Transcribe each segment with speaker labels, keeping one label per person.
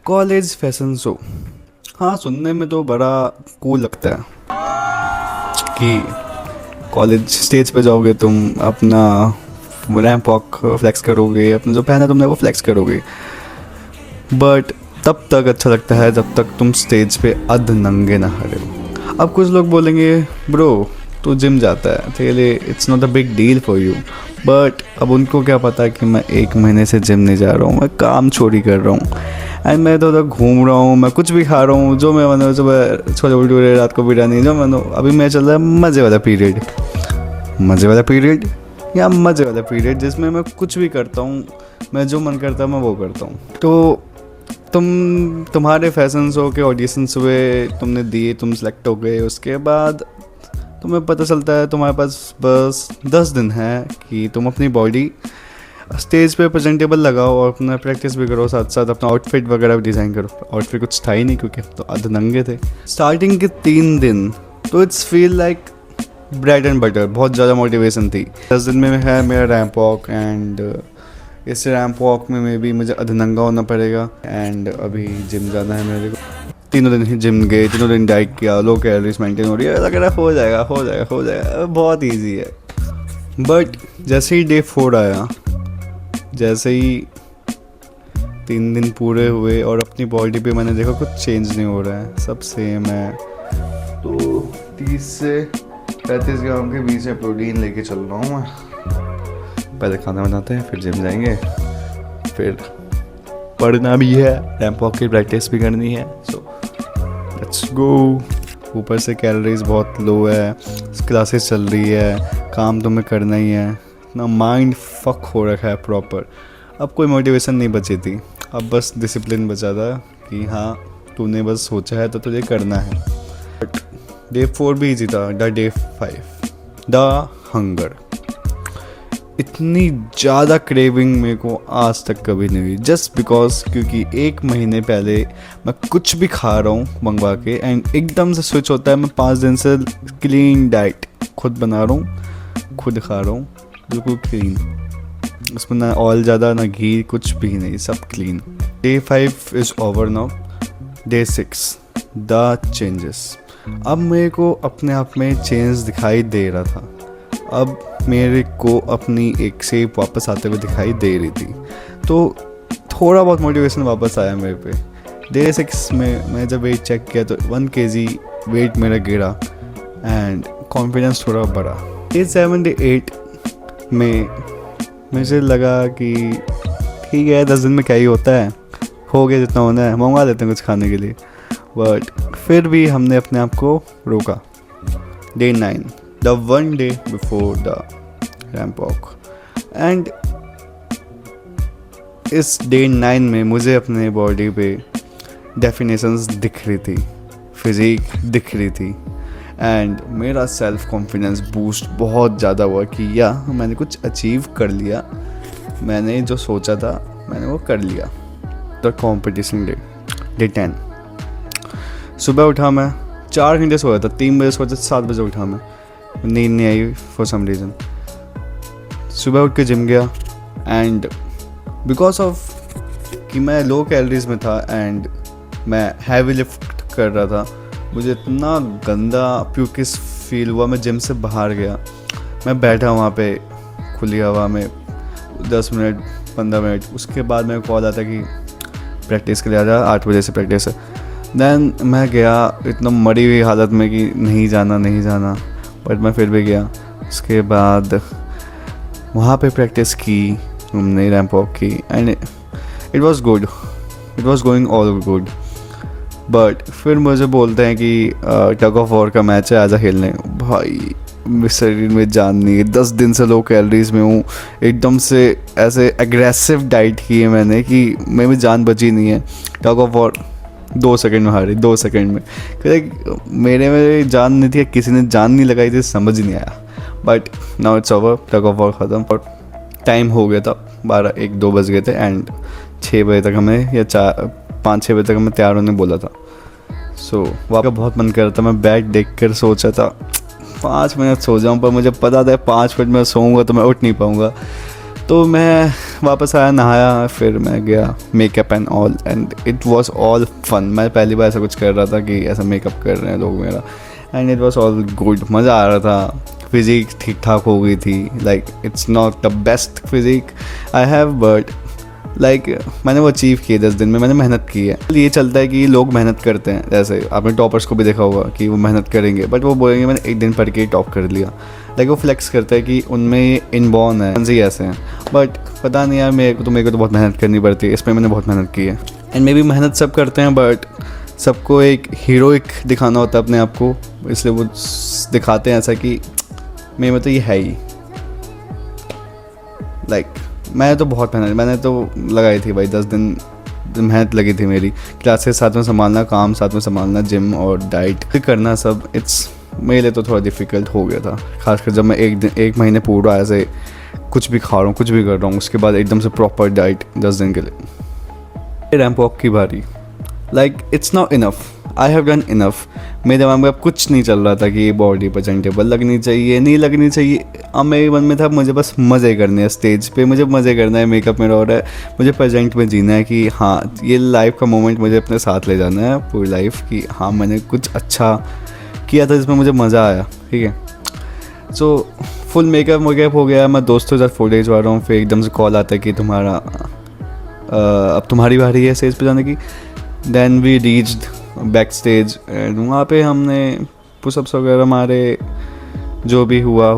Speaker 1: College fashion show, हाँ सुनने में तो बड़ा कूल लगता है कि कॉलेज स्टेज पे जाओगे तुम, अपना रैंप वॉक फ्लेक्स करोगे, अपना जो पहना तुमने वो फ्लेक्स करोगे। बट तब तक अच्छा लगता है जब तक तुम स्टेज पे अध नंगे ना खड़े हो। अब कुछ लोग बोलेंगे ब्रो तो जिम जाता है तेरे लिए it's not a big deal for you, but अब उनको क्या पता कि मैं 1 महीने से जिम नहीं जा रहा हूँ, मैं काम चोरी कर रहा हूँ एंड मैं तो उधर घूम रहा हूँ, मैं कुछ भी खा रहा हूँ जो मैं मानो, सुबह छोले भटूरे रात को बिरयानी जो मानो। अभी मैं चल रहा है मज़े वाला पीरियड, मज़े वाला पीरियड या मज़े वाला पीरियड जिसमें मैं कुछ भी करता हूँ, मैं जो मन करता है मैं वो करता हूँ। तो तुम्हारे फैशन शो के ऑडिशंस हुए, तुमने दिए, तुम सेलेक्ट हो गए, उसके बाद तुम्हें पता चलता है तुम्हारे पास बस 10 दिन है कि तुम अपनी बॉडी स्टेज पे प्रेजेंटेबल लगाओ और अपना प्रैक्टिस भी करो, साथ साथ अपना आउटफिट वगैरह भी डिज़ाइन करो। आउटफिट कुछ था ही नहीं क्योंकि तो अध नंगे थे स्टार्टिंग के 3 दिन, तो it's feel like bread and butter, बहुत ज़्यादा मोटिवेशन थी। 10 दिन में है मेरा रैंप वॉक एंड इस रैंप वॉक में भी मुझे अध नंगा होना पड़ेगा एंड अभी जिम जाना है मेरे को। 3 दिन ही जिम गए, 3 दिन डाइट किया, लो कैलोरीज मेंटेन हो रही है, लग रहा है हो जाएगा, बहुत ईजी है। बट जैसे ही डे 4 आया, जैसे ही 3 दिन पूरे हुए और अपनी बॉडी पे मैंने देखा कुछ चेंज नहीं हो रहा है, सब सेम है। तो 30 से 35 ग्राम के बीच में प्रोटीन लेके चल रहा हूँ मैं। पहले खाना बनाते हैं, फिर जिम जाएंगे, फिर पढ़ना भी है, रैंप वॉक की प्रैक्टिस भी करनी है, सो लेट्स गो। ऊपर से कैलोरीज बहुत लो है, क्लासेस चल रही है, काम तुम्हें करना ही है, इतना माइंड फक हो रखा है प्रॉपर। अब कोई मोटिवेशन नहीं बची थी, अब बस डिसिप्लिन बचा था कि हाँ तूने बस सोचा है तो तुझे करना है। बट डे 4 भी इजी था, डे 5 द हंगर। इतनी ज़्यादा क्रेविंग मेरे को आज तक कभी नहीं हुई, जस्ट बिकॉज क्योंकि 1 महीने पहले मैं कुछ भी खा रहा हूँ मंगवा के एंड एकदम से स्विच होता है। मैं 5 दिन से क्लीन डाइट खुद बना रहा हूँ, खुद खा रहा हूँ, बिल्कुल क्लीन, उसमें ना ऑयल ज़्यादा ना घी, कुछ भी नहीं, सब clean. Day 5 is over now, day 6 the changes. अब मेरे को अपने आप में चेंज दिखाई दे रहा था, अब मेरे को अपनी एक शेप वापस आते हुए दिखाई दे रही थी, तो थोड़ा बहुत मोटिवेशन वापस आया मेरे पे। डे 6 में मैं जब वेट चेक किया तो 1 kg वेट मेरा गिरा एंड कॉन्फिडेंस थोड़ा बढ़ा। डे 7 डे 8 में मुझे लगा कि ठीक है 10 दिन में क्या ही होता है, हो गया जितना होना है, मंगवा लेते हैं कुछ खाने के लिए। बट फिर भी हमने अपने आप को रोका। Day 9 the one day before the ramp walk and इस डे 9 में मुझे अपने बॉडी पे डेफिनेशंस दिख रही थी, फिजिक दिख रही थी एंड मेरा सेल्फ कॉन्फिडेंस बूस्ट बहुत ज़्यादा हुआ कि या मैंने कुछ अचीव कर लिया, मैंने जो सोचा था मैंने वो कर लिया। द कॉम्पिटिशन डे 10 सुबह उठा, मैं 4 घंटे सोया था, 3 बजे सोया था, 7 बजे उठा, मैं नींद नहीं आई फॉर सम रीज़न। सुबह उठ के जिम गया एंड बिकॉज ऑफ कि मैं लो कैलोरीज में था एंड मैं हैवी लिफ्ट कर रहा था, मुझे इतना गंदा प्यूकिस फील हुआ। मैं जिम से बाहर गया, मैं बैठा वहाँ पे खुली हवा में 10 मिनट 15 मिनट, उसके बाद मेरे कॉल आता कि प्रैक्टिस के लिए आ जा, 8 बजे से प्रैक्टिस है। देन मैं गया इतना मरी हुई हालत में कि नहीं जाना, बट मैं फिर भी गया। उसके बाद वहाँ पे प्रैक्टिस की हमने, रैंप वॉक की and it was good, it was going all good. But फिर मुझे बोलते हैं कि टग ऑफ वॉर का मैच है, आजा खेलने। भाई मेरे शरीर में जान नहीं है, 10 दिन से लो कैलोरीज में हूँ, एकदम से ऐसे एग्रेसिव डाइट की है मैंने कि मेरे में जान बची नहीं है। टग ऑफ वॉर 2 सेकंड में हारी, 2 सेकंड में, क्योंकि मेरे में जान नहीं थी, किसी ने जान नहीं लगाई थी, समझ नहीं आया। But now it's over, tug of war ख़त्म और टाइम हो गया था 12-1-2 बज गए थे एंड 6 बजे तक हमें या 5-6 बजे तक हमें तैयार होने बोला था। सो वहाँ का बहुत मन कर रहा था, मैं बैट देख कर सोचा था 5 मिनट सो जाऊँ, पर मुझे पता था 5 मिनट में सोऊंगा तो मैं उठ नहीं पाऊँगा। तो मैं वापस आया, नहाया, फिर मैं गया makeup and all, and it was all fun. मैं पहली बार ऐसा कुछ कर रहा था कि ऐसा मेकअप कर रहे हैं लोग मेरा, and it was all good, मज़ा आ रहा था। फिज़िक ठीक ठाक हो गई थी, like it's not the best physique I have, but like मैंने वो अचीव किए 10 दिन में, मैंने मेहनत की है। ये चलता है कि लोग मेहनत करते हैं, जैसे आपने टॉपर्स को भी देखा होगा कि वो मेहनत करेंगे, बट वो बोलेंगे मैंने एक दिन पढ़ के ही टॉप कर लिया। लाइक वो फ्लेक्स करता है कि उनमें ये इनबॉर्न है, उनसे ही ऐसे हैं। बट पता नहीं यार, मेरे को तो बहुत मेहनत करनी पड़ती है, इसमें मैंने बहुत मेहनत की है। एंड मे बी मेहनत सब करते हैं, बट सबको एक हीरोइक दिखाना होता है अपने आप को, इसलिए वो दिखाते हैं ऐसा कि मेरे में तो ये है ही। लाइक मैंने तो बहुत मेहनत, मैंने तो लगाई थी भाई 10 दिन मेहनत लगी थी मेरी। क्लासेस साथ में संभालना, काम साथ में संभालना, जिम और डाइट करना, सब इट्स मेरे लिए तो थोड़ा डिफ़िकल्ट हो गया था। खासकर जब मैं एक महीने पूरा ऐसे कुछ भी खा रहा हूँ, कुछ भी कर रहा हूँ, उसके बाद एकदम से प्रॉपर डाइट 10 दिन के लिए। रैंप वॉक की बारी, like it's not enough, I have done enough. मेरे दिमाग में अब कुछ नहीं चल रहा था कि ये बॉडी प्रेजेंटेबल लगनी चाहिए, नहीं लगनी चाहिए। अब मेरे मन में था मुझे बस मज़े करने हैं, स्टेज पे मुझे मज़े करना है, मेकअप मेरा हो रहा है, मुझे प्रेजेंट में जीना है कि हाँ ये लाइफ का मोमेंट मुझे अपने साथ ले जाना है पूरी लाइफ, कि हाँ मैंने कुछ अच्छा किया था जिसमें मुझे मज़ा आया। ठीक है, सो फुल मेकअप हो गया, मैं दोस्तों के साथ फोटो खिंचवा रहा हूँ, फिर एकदम से कॉल आता है कि तुम्हारा अब तुम्हारी बारी है स्टेज पे जाने की। Then we reached back stage, and वहाँ पे हमने पुशअप्स वगैरह मारे, जो भी हुआ।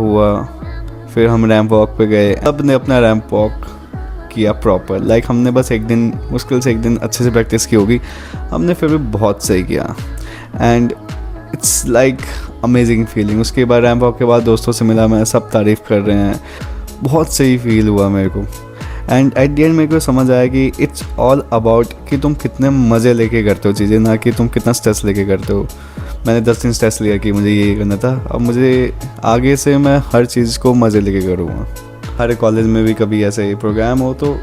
Speaker 1: फिर हम रैंप वॉक पे गए, अब ने अपना रैंप वॉक किया प्रॉपर। लाइक हमने बस एक दिन, मुश्किल से एक दिन अच्छे से प्रैक्टिस की होगी, हमने फिर भी बहुत सही किया, and it's like amazing feeling. उसके बाद रैंप वॉक के बाद दोस्तों से मिला मैं, सब तारीफ़ कर रहे हैं, बहुत सही फील हुआ मेरे को। एंड एट द एंड मेरे को समझ आया कि इट्स ऑल अबाउट कि तुम कितने मज़े लेके करते हो चीज़ें, ना कि तुम कितना स्ट्रेस लेके करते हो। मैंने 10 दिन स्ट्रेस लिया कि मुझे ये करना था, अब मुझे आगे से मैं हर चीज़ को मज़े लेके करूँगा। हर कॉलेज में भी कभी ऐसे प्रोग्राम हो तो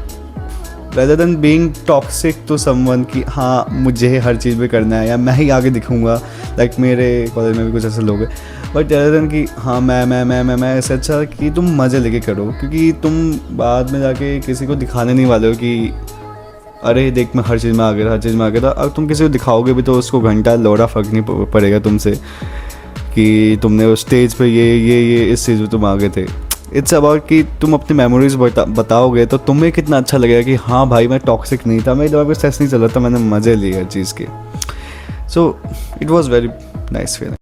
Speaker 1: rather than being toxic to someone कि हाँ मुझे हर चीज़ में करना है या मैं ही आगे दिखूँगा, लाइक मेरे कॉलेज में भी कुछ ऐसे लोग हैं, बट रेदर देन कि हाँ मैं ऐसे अच्छा कि तुम मज़े लेके करो, क्योंकि तुम बाद में जाके किसी को दिखाने नहीं वाले हो कि अरे देख मैं हर चीज़ में आगे था। अब तुम किसी को दिखाओगे भी तो उसको घंटा लोड़ा फ़र्क नहीं पड़ेगा तुमसे कि तुमने उस स्टेज पे ये इस चीज़ में तुम आगे थे। इट्स अबाउट कि तुम अपनी मेमोरीज बताओगे तो तुम्हें कितना अच्छा लगेगा कि हाँ भाई मैं टॉक्सिक नहीं था, मेरे दिमाग में स्ट्रेस नहीं चल रहा था, मैंने मज़े लिए हर चीज़ के। So it was very nice feeling.